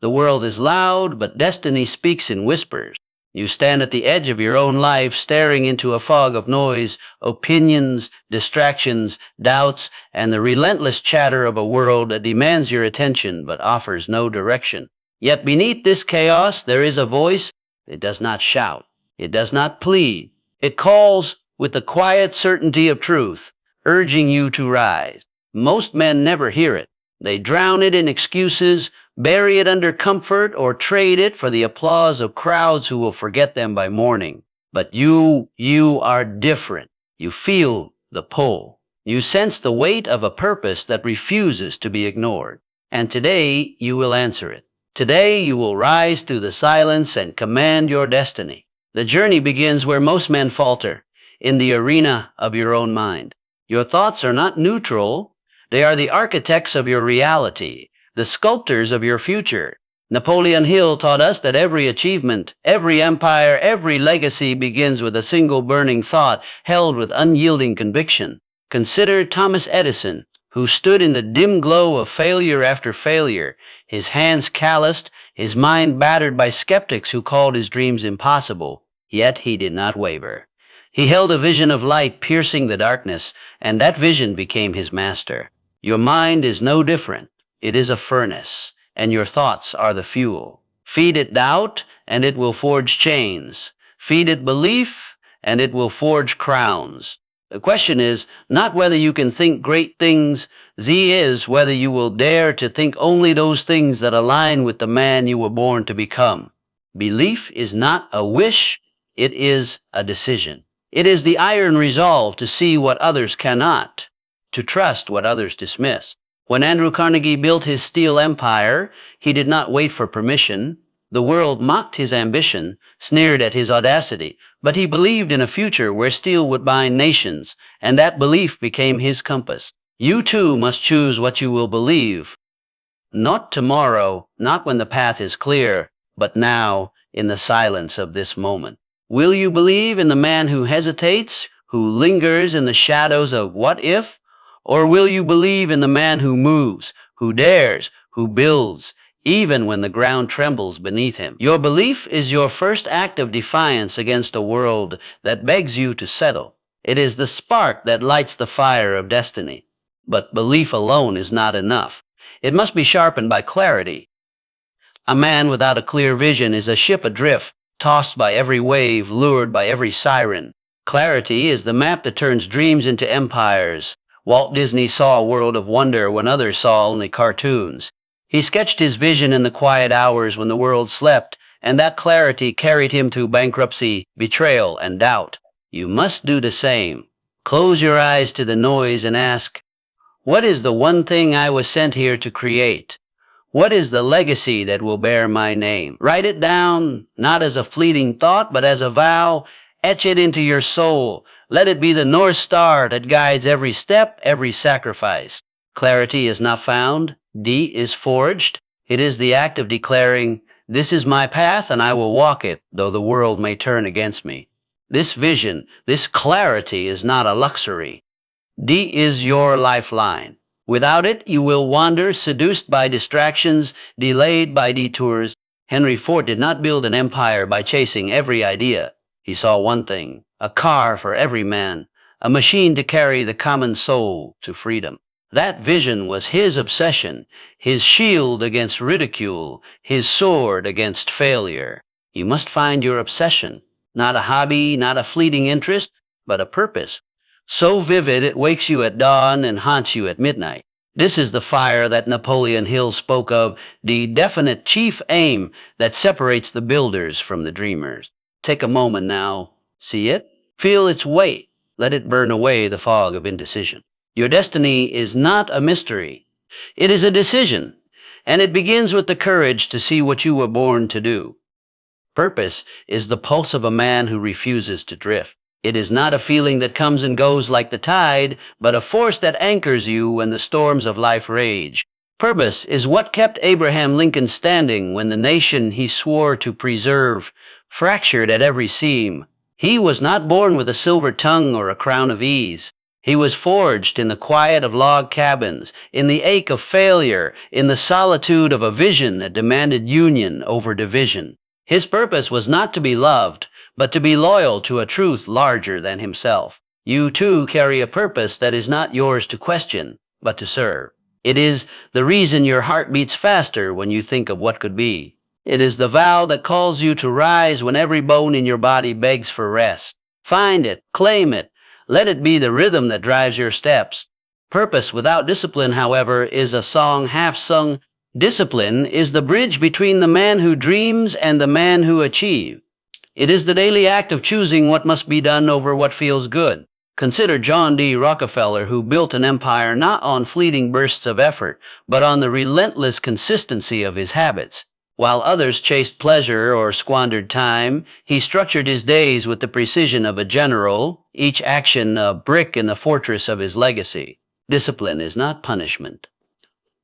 The world is loud, but destiny speaks in whispers. You stand at the edge of your own life, staring into a fog of noise, opinions, distractions, doubts, and the relentless chatter of a world that demands your attention but offers no direction. Yet beneath this chaos, there is a voice. It does not shout. It does not plead. It calls with the quiet certainty of truth, urging you to rise. Most men never hear it. They drown it in excuses, bury it under comfort, or trade it for the applause of crowds who will forget them by morning. But you are different. You feel the pull. You sense the weight of a purpose that refuses to be ignored. And today you will answer it. Today you will rise through the silence and command your destiny. The journey begins where most men falter, in the arena of your own mind. Your thoughts are not neutral. They are the architects of your reality, the sculptors of your future. Napoleon Hill taught us that every achievement, every empire, every legacy begins with a single burning thought held with unyielding conviction. Consider Thomas Edison, who stood in the dim glow of failure after failure, his hands calloused, his mind battered by skeptics who called his dreams impossible. Yet he did not waver. He held a vision of light piercing the darkness, and that vision became his master. Your mind is no different. It is a furnace, and your thoughts are the fuel. Feed it doubt, and it will forge chains. Feed it belief, and it will forge crowns. The question is not whether you can think great things. Z is whether you will dare to think only those things that align with the man you were born to become. Belief is not a wish. It is a decision. It is the iron resolve to see what others cannot, to trust what others dismiss. When Andrew Carnegie built his steel empire, he did not wait for permission. The world mocked his ambition, sneered at his audacity, but he believed in a future where steel would bind nations, and that belief became his compass. You too must choose what you will believe. Not tomorrow, not when the path is clear, but now, in the silence of this moment. Will you believe in the man who hesitates, who lingers in the shadows of what if? Or will you believe in the man who moves, who dares, who builds, even when the ground trembles beneath him? Your belief is your first act of defiance against a world that begs you to settle. It is the spark that lights the fire of destiny. But belief alone is not enough. It must be sharpened by clarity. A man without a clear vision is a ship adrift, tossed by every wave, lured by every siren. Clarity is the map that turns dreams into empires. Walt Disney saw a world of wonder when others saw only cartoons. He sketched his vision in the quiet hours when the world slept, and that clarity carried him through bankruptcy, betrayal, and doubt. You must do the same. Close your eyes to the noise and ask, what is the one thing I was sent here to create? What is the legacy that will bear my name? Write it down, not as a fleeting thought, but as a vow. Etch it into your soul. Let it be the North Star that guides every step, every sacrifice. Clarity is not found. D is forged. It is the act of declaring, this is my path and I will walk it, though the world may turn against me. This vision, this clarity is not a luxury. D is your lifeline. Without it, you will wander, seduced by distractions, delayed by detours. Henry Ford did not build an empire by chasing every idea. He saw one thing, a car for every man, a machine to carry the common soul to freedom. That vision was his obsession, his shield against ridicule, his sword against failure. You must find your obsession, not a hobby, not a fleeting interest, but a purpose. So vivid it wakes you at dawn and haunts you at midnight. This is the fire that Napoleon Hill spoke of, the definite chief aim that separates the builders from the dreamers. Take a moment now. See it? Feel its weight. Let it burn away the fog of indecision. Your destiny is not a mystery. It is a decision, and it begins with the courage to see what you were born to do. Purpose is the pulse of a man who refuses to drift. It is not a feeling that comes and goes like the tide, but a force that anchors you when the storms of life rage. Purpose is what kept Abraham Lincoln standing when the nation he swore to preserve fractured at every seam. He was not born with a silver tongue or a crown of ease. He was forged in the quiet of log cabins, in the ache of failure, in the solitude of a vision that demanded union over division. His purpose was not to be loved, but to be loyal to a truth larger than himself. You too carry a purpose that is not yours to question, but to serve. It is the reason your heart beats faster when you think of what could be. It is the vow that calls you to rise when every bone in your body begs for rest. Find it, claim it, let it be the rhythm that drives your steps. Purpose without discipline, however, is a song half sung. Discipline is the bridge between the man who dreams and the man who achieves. It is the daily act of choosing what must be done over what feels good. Consider John D. Rockefeller, who built an empire not on fleeting bursts of effort, but on the relentless consistency of his habits. While others chased pleasure or squandered time, he structured his days with the precision of a general, each action a brick in the fortress of his legacy. Discipline is not punishment.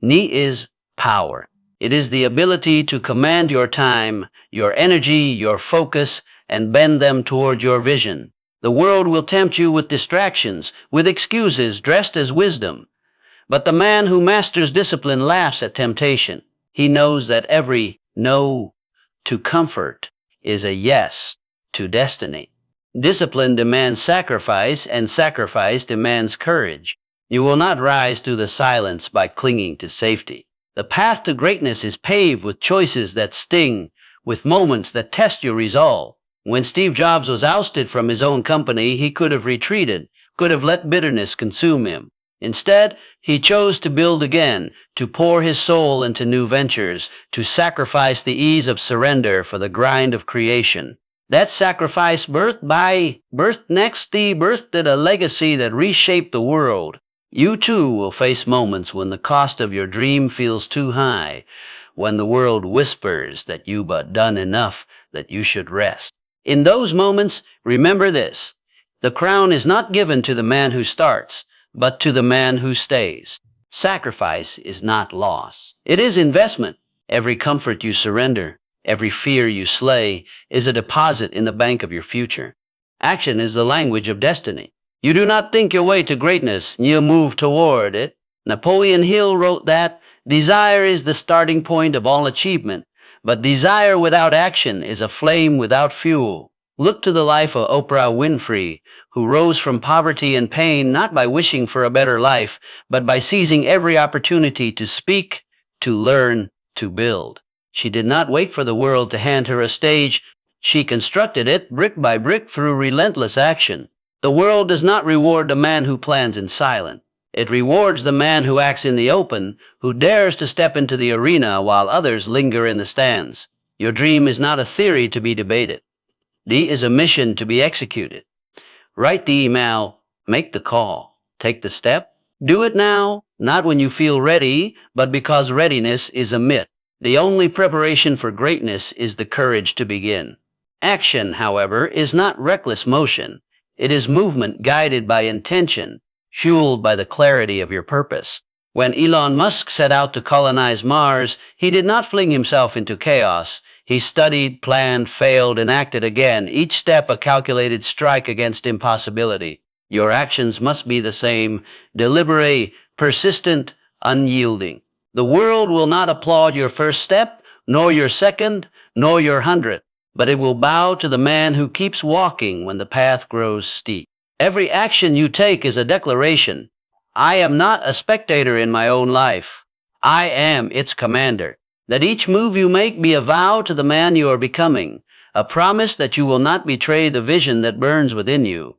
Ni is power. It is the ability to command your time, your energy, your focus, and bend them toward your vision. The world will tempt you with distractions, with excuses dressed as wisdom. But the man who masters discipline laughs at temptation. He knows that every no to comfort is a yes to destiny. Discipline demands sacrifice, and sacrifice demands courage. You will not rise through the silence by clinging to safety. The path to greatness is paved with choices that sting, with moments that test your resolve. When Steve Jobs was ousted from his own company, he could have retreated, could have let bitterness consume him. Instead, he chose to build again, to pour his soul into new ventures, to sacrifice the ease of surrender for the grind of creation. That sacrifice birthed a legacy that reshaped the world. You too will face moments when the cost of your dream feels too high, when the world whispers that you but done enough, that you should rest. In those moments, remember this: the crown is not given to the man who starts, but to the man who stays. Sacrifice is not loss. It is investment. Every comfort you surrender, every fear you slay, is a deposit in the bank of your future. Action is the language of destiny. You do not think your way to greatness, you move toward it. Napoleon Hill wrote that desire is the starting point of all achievement, but desire without action is a flame without fuel. Look to the life of Oprah Winfrey, who rose from poverty and pain not by wishing for a better life, but by seizing every opportunity to speak, to learn, to build. She did not wait for the world to hand her a stage. She constructed it brick by brick through relentless action. The world does not reward the man who plans in silence. It rewards the man who acts in the open, who dares to step into the arena while others linger in the stands. Your dream is not a theory to be debated. D is a mission to be executed. Write the email, make the call, take the step. Do it now, not when you feel ready, but because readiness is a myth. The only preparation for greatness is the courage to begin. Action, however, is not reckless motion. It is movement guided by intention, fueled by the clarity of your purpose. When Elon Musk set out to colonize Mars, he did not fling himself into chaos. He studied, planned, failed, and acted again, each step a calculated strike against impossibility. Your actions must be the same: deliberate, persistent, unyielding. The world will not applaud your first step, nor your second, nor your 100th, but it will bow to the man who keeps walking when the path grows steep. Every action you take is a declaration. I am not a spectator in my own life. I am its commander. Let each move you make be a vow to the man you are becoming, a promise that you will not betray the vision that burns within you.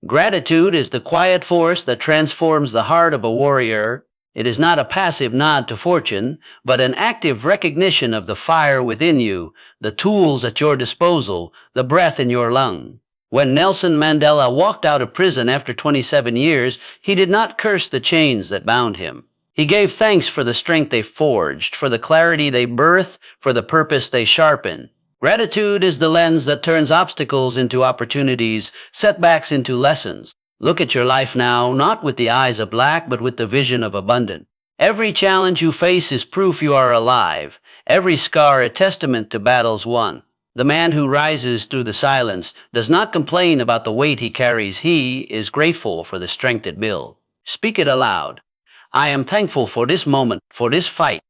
Gratitude is the quiet force that transforms the heart of a warrior. It is not a passive nod to fortune, but an active recognition of the fire within you, the tools at your disposal, the breath in your lung. When Nelson Mandela walked out of prison after 27 years, he did not curse the chains that bound him. He gave thanks for the strength they forged, for the clarity they birthed, for the purpose they sharpened. Gratitude is the lens that turns obstacles into opportunities, setbacks into lessons. Look at your life now, not with the eyes of lack, but with the vision of abundance. Every challenge you face is proof you are alive. Every scar a testament to battles won. The man who rises through the silence does not complain about the weight he carries. He is grateful for the strength it builds. Speak it aloud. I am thankful for this moment, for this fight,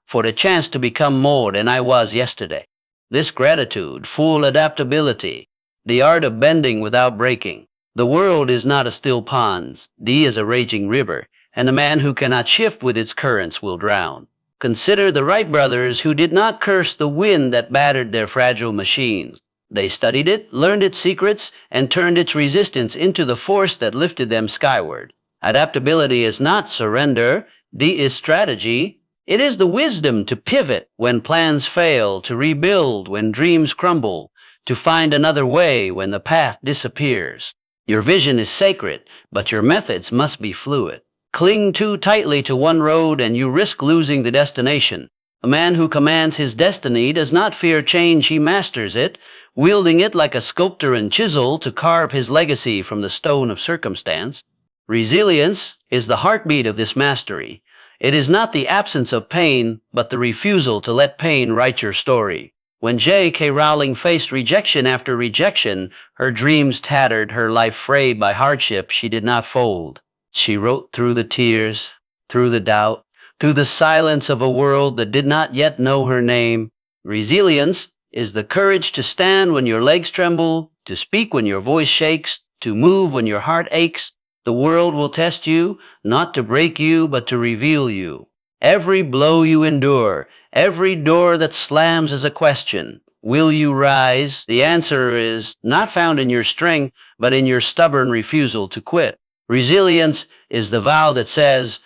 for the chance to become more than I was yesterday. This gratitude, full adaptability, the art of bending without breaking. The world is not a still pond, thee is a raging river, and the man who cannot shift with its currents will drown. Consider the Wright brothers who did not curse the wind that battered their fragile machines. They studied it, learned its secrets, and turned its resistance into the force that lifted them skyward. Adaptability is not surrender, D is strategy. It is the wisdom to pivot when plans fail, to rebuild when dreams crumble, to find another way when the path disappears. Your vision is sacred, but your methods must be fluid. Cling too tightly to one road and you risk losing the destination. A man who commands his destiny does not fear change, he masters it, wielding it like a sculptor and chisel to carve his legacy from the stone of circumstance. Resilience is the heartbeat of this mastery. It is not the absence of pain, but the refusal to let pain write your story. When J.K. Rowling faced rejection after rejection, her dreams tattered, her life frayed by hardship, she did not fold. She wrote through the tears, through the doubt, through the silence of a world that did not yet know her name. Resilience is the courage to stand when your legs tremble, to speak when your voice shakes, to move when your heart aches. The world will test you, not to break you, but to reveal you. Every blow you endure, every door that slams is a question. Will you rise? The answer is not found in your strength, but in your stubborn refusal to quit. Resilience is the vow that says,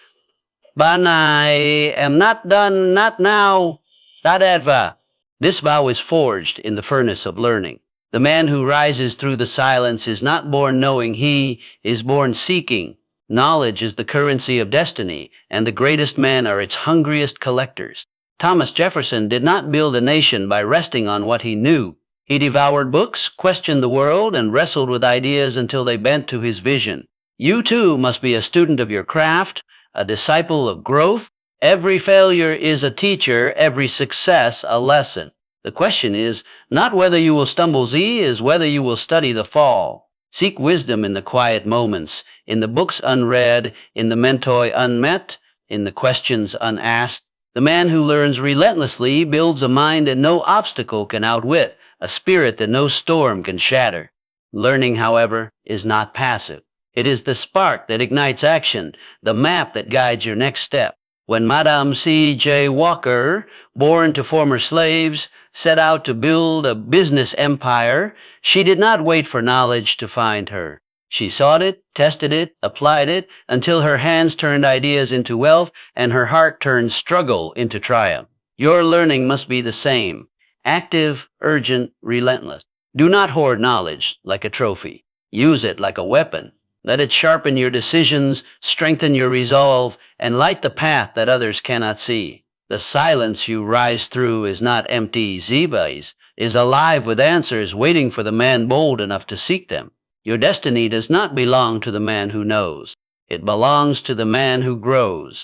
"But I am not done, not now, not ever." This vow is forged in the furnace of learning. The man who rises through the silence is not born knowing, he is born seeking. Knowledge is the currency of destiny, and the greatest men are its hungriest collectors. Thomas Jefferson did not build a nation by resting on what he knew. He devoured books, questioned the world, and wrestled with ideas until they bent to his vision. You too must be a student of your craft, a disciple of growth. Every failure is a teacher, every success a lesson. The question is not whether you will stumble, Z, is whether you will study the fall. Seek wisdom in the quiet moments, in the books unread, in the mentoi unmet, in the questions unasked. The man who learns relentlessly builds a mind that no obstacle can outwit, a spirit that no storm can shatter. Learning, however, is not passive. It is the spark that ignites action, the map that guides your next step. When Madame C.J. Walker, born to former slaves, set out to build a business empire, she did not wait for knowledge to find her. She sought it, tested it, applied it, until her hands turned ideas into wealth and her heart turned struggle into triumph. Your learning must be the same, active, urgent, relentless. Do not hoard knowledge like a trophy. Use it like a weapon. Let it sharpen your decisions, strengthen your resolve, and light the path that others cannot see. The silence you rise through is not empty zebas, is alive with answers waiting for the man bold enough to seek them. Your destiny does not belong to the man who knows. It belongs to the man who grows.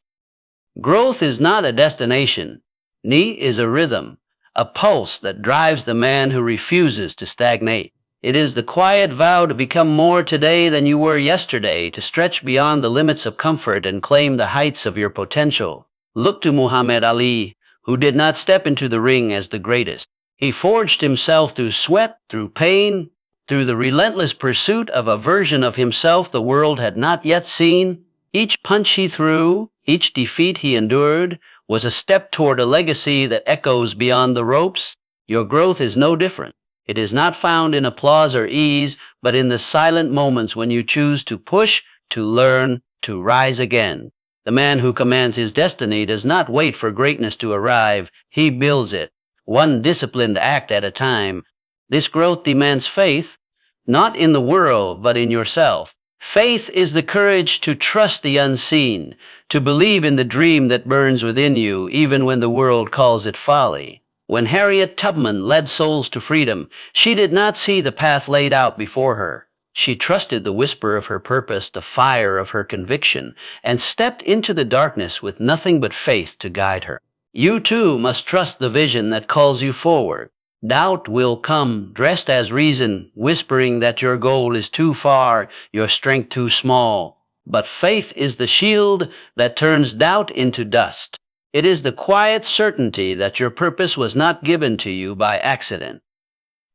Growth is not a destination. Ni is a rhythm, a pulse that drives the man who refuses to stagnate. It is the quiet vow to become more today than you were yesterday, to stretch beyond the limits of comfort and claim the heights of your potential. Look to Muhammad Ali, who did not step into the ring as the greatest. He forged himself through sweat, through pain, through the relentless pursuit of a version of himself the world had not yet seen. Each punch he threw, each defeat he endured, was a step toward a legacy that echoes beyond the ropes. Your growth is no different. It is not found in applause or ease, but in the silent moments when you choose to push, to learn, to rise again. The man who commands his destiny does not wait for greatness to arrive. He builds it, one disciplined act at a time. This growth demands faith, not in the world, but in yourself. Faith is the courage to trust the unseen, to believe in the dream that burns within you, even when the world calls it folly. When Harriet Tubman led souls to freedom, she did not see the path laid out before her. She trusted the whisper of her purpose, the fire of her conviction, and stepped into the darkness with nothing but faith to guide her. You too must trust the vision that calls you forward. Doubt will come dressed as reason, whispering that your goal is too far, your strength too small. But faith is the shield that turns doubt into dust. It is the quiet certainty that your purpose was not given to you by accident,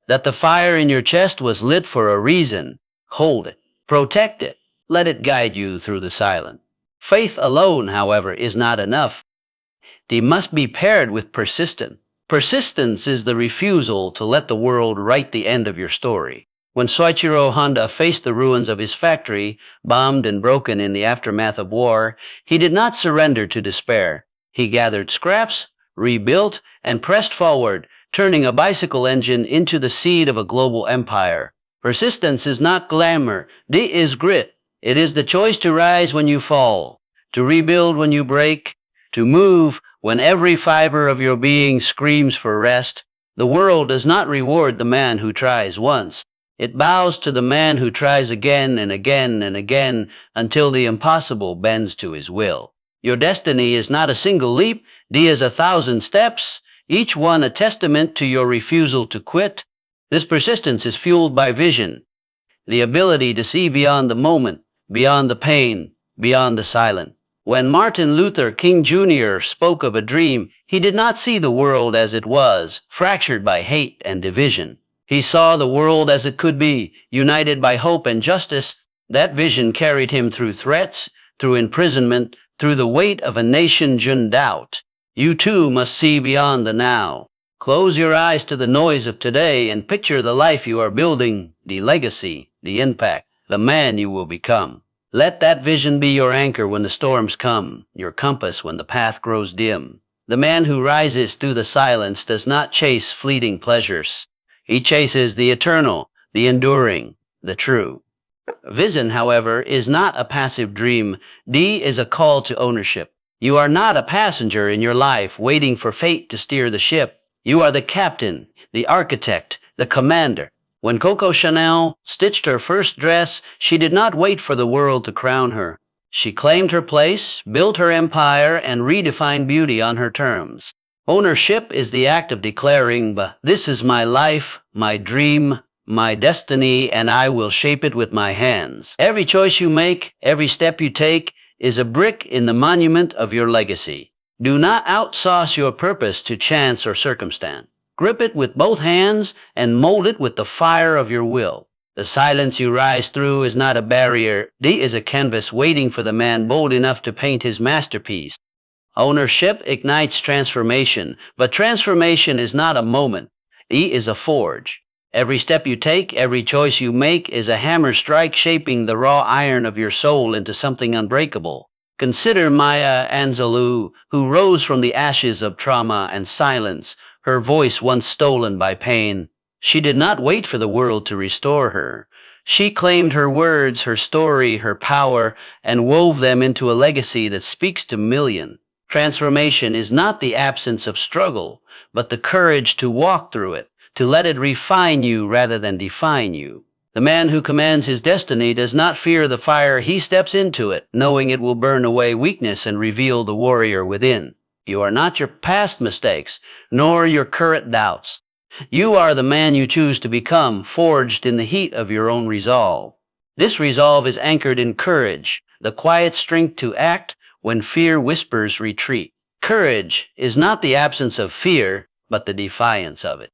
that the fire in your chest was lit for a reason. Hold it, protect it, let it guide you through the silence. Faith alone, however, is not enough. They must be paired with persistence. Persistence is the refusal to let the world write the end of your story. When Soichiro Honda faced the ruins of his factory, bombed and broken in the aftermath of war, he did not surrender to despair. He gathered scraps, rebuilt, and pressed forward, turning a bicycle engine into the seed of a global empire. Persistence is not glamour, it is grit. It is the choice to rise when you fall, to rebuild when you break, to move when every fiber of your being screams for rest. The world does not reward the man who tries once. It bows to the man who tries again and again and again until the impossible bends to his will. Your destiny is not a single leap, it is 1,000 steps, each one a testament to your refusal to quit. This persistence is fueled by vision, the ability to see beyond the moment, beyond the pain, beyond the silence. When Martin Luther King Jr. spoke of a dream, he did not see the world as it was, fractured by hate and division. He saw the world as it could be, united by hope and justice. That vision carried him through threats, through imprisonment, through the weight of a nation's doubt. You too must see beyond the now. Close your eyes to the noise of today and picture the life you are building, the legacy, the impact, the man you will become. Let that vision be your anchor when the storms come, your compass when the path grows dim. The man who rises through the silence does not chase fleeting pleasures. He chases the eternal, the enduring, the true. Vision, however, is not a passive dream. D is a call to ownership. You are not a passenger in your life waiting for fate to steer the ship. You are the captain, the architect, the commander. When Coco Chanel stitched her first dress, she did not wait for the world to crown her. She claimed her place, built her empire, and redefined beauty on her terms. Ownership is the act of declaring, "This is my life, my dream, my destiny, and I will shape it with my hands." Every choice you make, every step you take, is a brick in the monument of your legacy. Do not outsource your purpose to chance or circumstance. Grip it with both hands and mold it with the fire of your will. The silence you rise through is not a barrier. It is a canvas waiting for the man bold enough to paint his masterpiece. Ownership ignites transformation, but transformation is not a moment. It is a forge. Every step you take, every choice you make is a hammer strike shaping the raw iron of your soul into something unbreakable. Consider Maya Angelou, who rose from the ashes of trauma and silence, her voice once stolen by pain. She did not wait for the world to restore her. She claimed her words, her story, her power, and wove them into a legacy that speaks to millions. Transformation is not the absence of struggle, but the courage to walk through it, to let it refine you rather than define you. The man who commands his destiny does not fear the fire. He steps into it, knowing it will burn away weakness and reveal the warrior within. You are not your past mistakes, nor your current doubts. You are the man you choose to become, forged in the heat of your own resolve. This resolve is anchored in courage, the quiet strength to act when fear whispers retreat. Courage is not the absence of fear, but the defiance of it.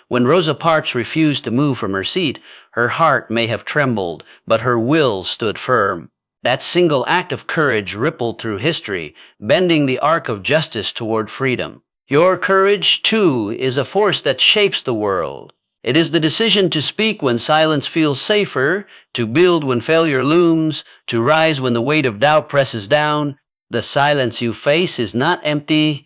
When Rosa Parks refused to move from her seat, her heart may have trembled, but her will stood firm. That single act of courage rippled through history, bending the arc of justice toward freedom. Your courage, too, is a force that shapes the world. It is the decision to speak when silence feels safer, to build when failure looms, to rise when the weight of doubt presses down. The silence you face is not empty.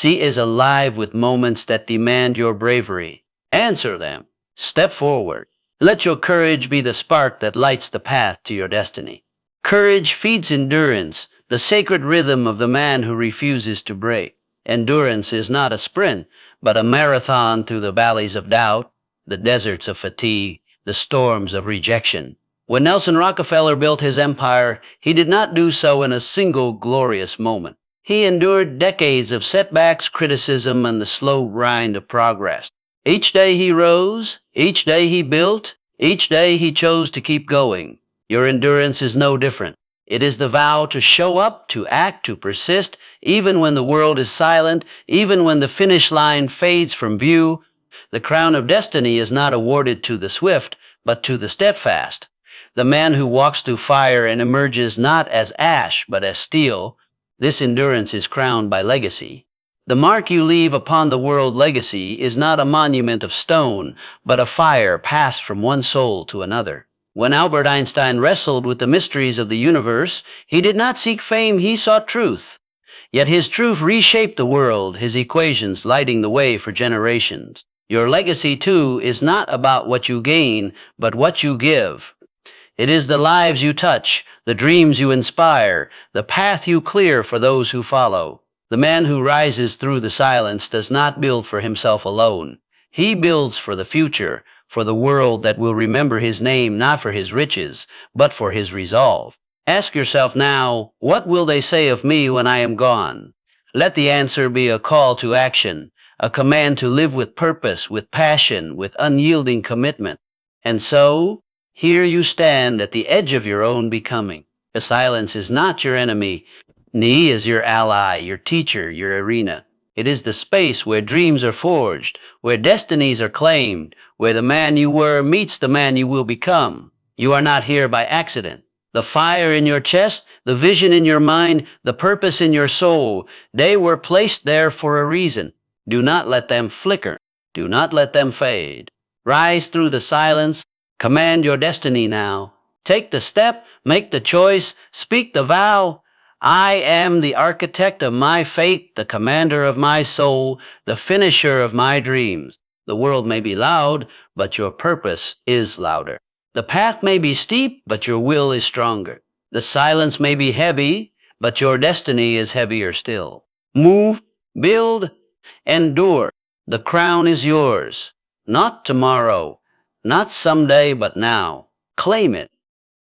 It is alive with moments that demand your bravery. Answer them. Step forward. Let your courage be the spark that lights the path to your destiny. Courage feeds endurance, the sacred rhythm of the man who refuses to break. Endurance is not a sprint, but a marathon through the valleys of doubt, the deserts of fatigue, the storms of rejection. When Nelson Rockefeller built his empire, he did not do so in a single glorious moment. He endured decades of setbacks, criticism, and the slow grind of progress. Each day he rose, each day he built, each day he chose to keep going. Your endurance is no different. It is the vow to show up, to act, to persist, even when the world is silent, even when the finish line fades from view. The crown of destiny is not awarded to the swift, but to the steadfast. The man who walks through fire and emerges not as ash, but as steel. This endurance is crowned by legacy. The mark you leave upon the world legacy is not a monument of stone, but a fire passed from one soul to another. When Albert Einstein wrestled with the mysteries of the universe, he did not seek fame, he sought truth. Yet his truth reshaped the world, his equations lighting the way for generations. Your legacy, too, is not about what you gain, but what you give. It is the lives you touch, the dreams you inspire, the path you clear for those who follow. The man who rises through the silence does not build for himself alone. He builds for the future, for the world that will remember his name not for his riches, but for his resolve. Ask yourself now, what will they say of me when I am gone? Let the answer be a call to action, a command to live with purpose, with passion, with unyielding commitment. And so, here you stand at the edge of your own becoming. The silence is not your enemy. Ni is your ally, your teacher, your arena. It is the space where dreams are forged, where destinies are claimed, where the man you were meets the man you will become. You are not here by accident. The fire in your chest, the vision in your mind, the purpose in your soul, they were placed there for a reason. Do not let them flicker. Do not let them fade. Rise through the silence. Command your destiny now. Take the step, make the choice, speak the vow. I am the architect of my fate, the commander of my soul, the finisher of my dreams. The world may be loud, but your purpose is louder. The path may be steep, but your will is stronger. The silence may be heavy, but your destiny is heavier still. Move, build, endure. The crown is yours. Not tomorrow, not someday, but now. Claim it.